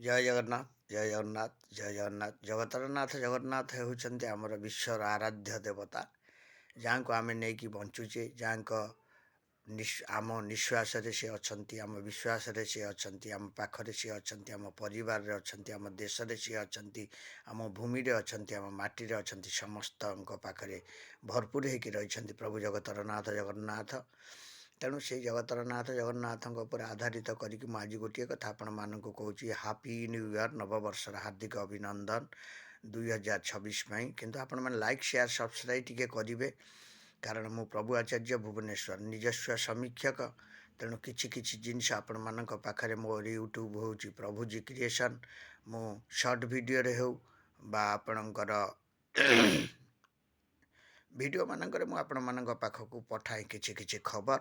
ଜୟ ଜଗନ୍ନାଥ ଜୟ ଜଗନ୍ନାଥ ଜୟ ଜଗନ୍ନାଥ ଜଗତରନାଥ ଜଗନ୍ନାଥ ହେଉଛନ୍ତି ଆମର ବିଶ୍ୱର ଆରାଧ୍ୟ ଦେବତା, ଯାହାଙ୍କୁ ଆମେ ନେଇକି ବଞ୍ଚୁଛେ, ଯାହାଙ୍କ ଆମ ନିଶ୍ୱାସରେ ସେ ଅଛନ୍ତି, ଆମ ବିଶ୍ୱାସରେ ସେ ଅଛନ୍ତି, ଆମ ପାଖରେ ସିଏ ଅଛନ୍ତି, ଆମ ପରିବାରରେ ଅଛନ୍ତି, ଆମ ଦେଶରେ ସିଏ ଅଛନ୍ତି, ଆମ ଭୂମିରେ ଅଛନ୍ତି, ଆମ ମାଟିରେ ଅଛନ୍ତି, ସମସ୍ତଙ୍କ ପାଖରେ ଭରପୁର ହେଇକି ରହିଛନ୍ତି ପ୍ରଭୁ ଜଗତରନାଥ ଜଗନ୍ନାଥ। ତେଣୁ ସେଇ ଜଗତରନାଥ ଜଗନ୍ନାଥଙ୍କ ଉପରେ ଆଧାରିତ କରିକି ମୁଁ ଆଜି ଗୋଟିଏ କଥା ଆପଣମାନଙ୍କୁ କହୁଛି, ହାପି ନ୍ୟୁ ଇୟର୍, ନବବର୍ଷର ହାର୍ଦ୍ଦିକ ଅଭିନନ୍ଦନ 2026 ପାଇଁ। କିନ୍ତୁ ଆପଣମାନେ ଲାଇକ୍ ସେୟାର ସବସ୍କ୍ରାଇବ୍ ଟିକେ କରିବେ, କାରଣ ମୁଁ ପ୍ରଭୁ ଆଚାର୍ଯ୍ୟ ଭୁବନେଶ୍ୱର ନିଜସ୍ୱ ସମୀକ୍ଷକ। ତେଣୁ କିଛି କିଛି ଜିନିଷ ଆପଣମାନଙ୍କ ପାଖରେ ମୋର ୟୁଟ୍ୟୁବ୍ ହେଉଛି ପ୍ରଭୁଜୀ କ୍ରିଏସନ୍। ମୁଁ ସର୍ଟ ଭିଡ଼ିଓରେ ହେଉ ବା ଆପଣଙ୍କର ଭିଡ଼ିଓମାନଙ୍କରେ ମୁଁ ଆପଣମାନଙ୍କ ପାଖକୁ ପଠାଏ କିଛି କିଛି ଖବର।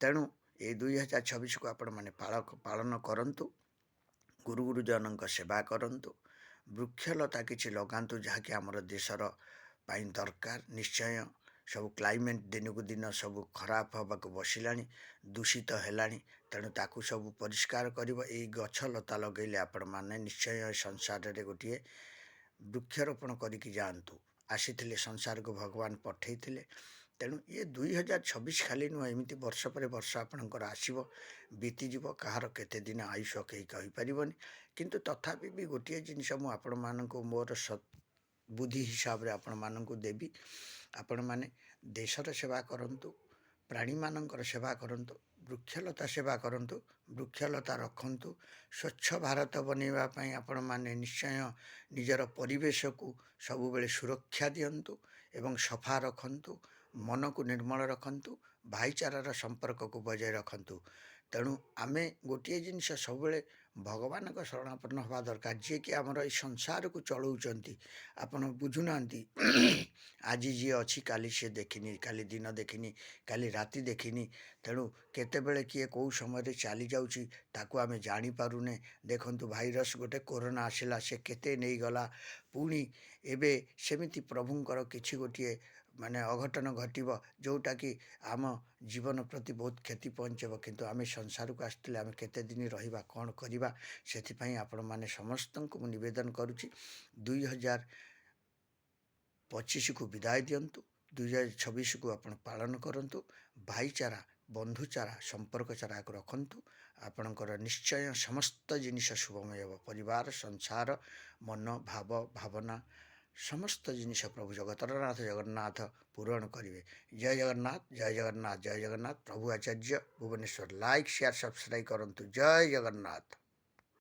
ତେଣୁ ଏଇ 2026କୁ ଆପଣମାନେ ପାଳନ କରନ୍ତୁ, ଗୁରୁ ଗୁରୁଜନଙ୍କ ସେବା କରନ୍ତୁ, ବୃକ୍ଷଲତା କିଛି ଲଗାନ୍ତୁ, ଯାହାକି ଆମର ଦେଶର ପାଇଁ ଦରକାର। ନିଶ୍ଚୟ ସବୁ କ୍ଲାଇମେଟ୍ ଦିନକୁ ଦିନ ସବୁ ଖରାପ ହେବାକୁ ବସିଲାଣି, ଦୂଷିତ ହେଲାଣି। ତେଣୁ ତାକୁ ସବୁ ପରିଷ୍କାର କରିବ। ଏଇ ଗଛ ଲତା ଲଗାଇଲେ ଆପଣମାନେ ନିଶ୍ଚୟ ସଂସାରରେ ଗୋଟିଏ ବୃକ୍ଷରୋପଣ କରିକି ଯାଆନ୍ତୁ। ଆସିଥିଲେ ସଂସାରକୁ ଭଗବାନ ପଠାଇଥିଲେ। ତେଣୁ ଇଏ 2026 ଖାଲି ନୁହେଁ, ଏମିତି ବର୍ଷ ପରେ ବର୍ଷ ଆପଣଙ୍କର ଆସିବ, ବିତିଯିବ। କାହାର କେତେ ଦିନ ଆୟୁଷ କେହି କହିପାରିବନି। କିନ୍ତୁ ତଥାପି ବି ଗୋଟିଏ ଜିନିଷ ମୁଁ ଆପଣମାନଙ୍କୁ ମୋର ବୁଦ୍ଧି ହିସାବରେ ଆପଣମାନଙ୍କୁ ଦେବି। ଆପଣମାନେ ଦେଶର ସେବା କରନ୍ତୁ, ପ୍ରାଣୀମାନଙ୍କର ସେବା କରନ୍ତୁ, ବୃକ୍ଷଲତା ସେବା କରନ୍ତୁ, ବୃକ୍ଷଲତା ରଖନ୍ତୁ। ସ୍ୱଚ୍ଛ ଭାରତ ବନେଇବା ପାଇଁ ଆପଣମାନେ ନିଶ୍ଚୟ ନିଜର ପରିବେଶକୁ ସବୁବେଳେ ସୁରକ୍ଷା ଦିଅନ୍ତୁ ଏବଂ ସଫା ରଖନ୍ତୁ, ମନକୁ ନିର୍ମଳ ରଖନ୍ତୁ, ଭାଇଚାରାର ସମ୍ପର୍କକୁ ବଜାୟ ରଖନ୍ତୁ। ତେଣୁ ଆମେ ଗୋଟିଏ ଜିନିଷ ସବୁବେଳେ ଭଗବାନଙ୍କ ଶରଣାପନ୍ନ ହେବା ଦରକାର, ଯିଏକି ଆମର ଏଇ ସଂସାରକୁ ଚଳାଉଛନ୍ତି। ଆପଣ ବୁଝୁନାହାନ୍ତି, ଆଜି ଯିଏ ଅଛି କାଲି ସିଏ ଦେଖିନି, କାଲି ଦିନ ଦେଖିନି, କାଲି ରାତି ଦେଖିନି। ତେଣୁ କେତେବେଳେ କିଏ କେଉଁ ସମୟରେ ଚାଲିଯାଉଛି ତାକୁ ଆମେ ଜାଣିପାରୁନେ। ଦେଖନ୍ତୁ, ଭାଇରସ୍ ଗୋଟେ କୋରୋନା ଆସିଲା, ସେ କେତେ ନେଇଗଲା। ପୁଣି ଏବେ ସେମିତି ପ୍ରଭୁଙ୍କର କିଛି ଗୋଟିଏ ଅଘଟନ ଘଟିବ, ଯେଉଁଟାକି ଆମ ଜୀବନ ପ୍ରତି ବହୁତ କ୍ଷତି ପହଞ୍ଚିବ। କିନ୍ତୁ ଆମେ ସଂସାରକୁ ଆସିଥିଲେ, ଆମେ କେତେ ଦିନ ରହିବା, କ'ଣ କରିବା? ସେଥିପାଇଁ ଆପଣମାନେ ସମସ୍ତଙ୍କୁ ମୁଁ ନିବେଦନ କରୁଛି, 2025କୁ ବିଦାୟ ଦିଅନ୍ତୁ, 2026କୁ ଆପଣ ପାଳନ କରନ୍ତୁ। ଭାଇଚାରା, ବନ୍ଧୁଚାରା, ସମ୍ପର୍କଚାରାକୁ ରଖନ୍ତୁ। ଆପଣଙ୍କର ନିଶ୍ଚୟ ସମସ୍ତ ଜିନିଷ ଶୁଭମୟ ହେବ। ପରିବାର, ସଂସାର, ମନ, ଭାବ, ଭାବନା, ସମସ୍ତ ଜିନିଷ ପ୍ରଭୁ ଜଗତରନାଥ ଜଗନ୍ନାଥ ପୂରଣ କରିବେ। ଜୟ ଜଗନ୍ନାଥ ଜୟ ଜଗନ୍ନାଥ ଜୟ ଜଗନ୍ନାଥ। ପ୍ରଭୁ ଆଚାର୍ଯ୍ୟ ଭୁବନେଶ୍ୱର। ଲାଇକ୍ ସେୟାର ସବସ୍କ୍ରାଇବ୍ କରନ୍ତୁ। ଜୟ ଜଗନ୍ନାଥ।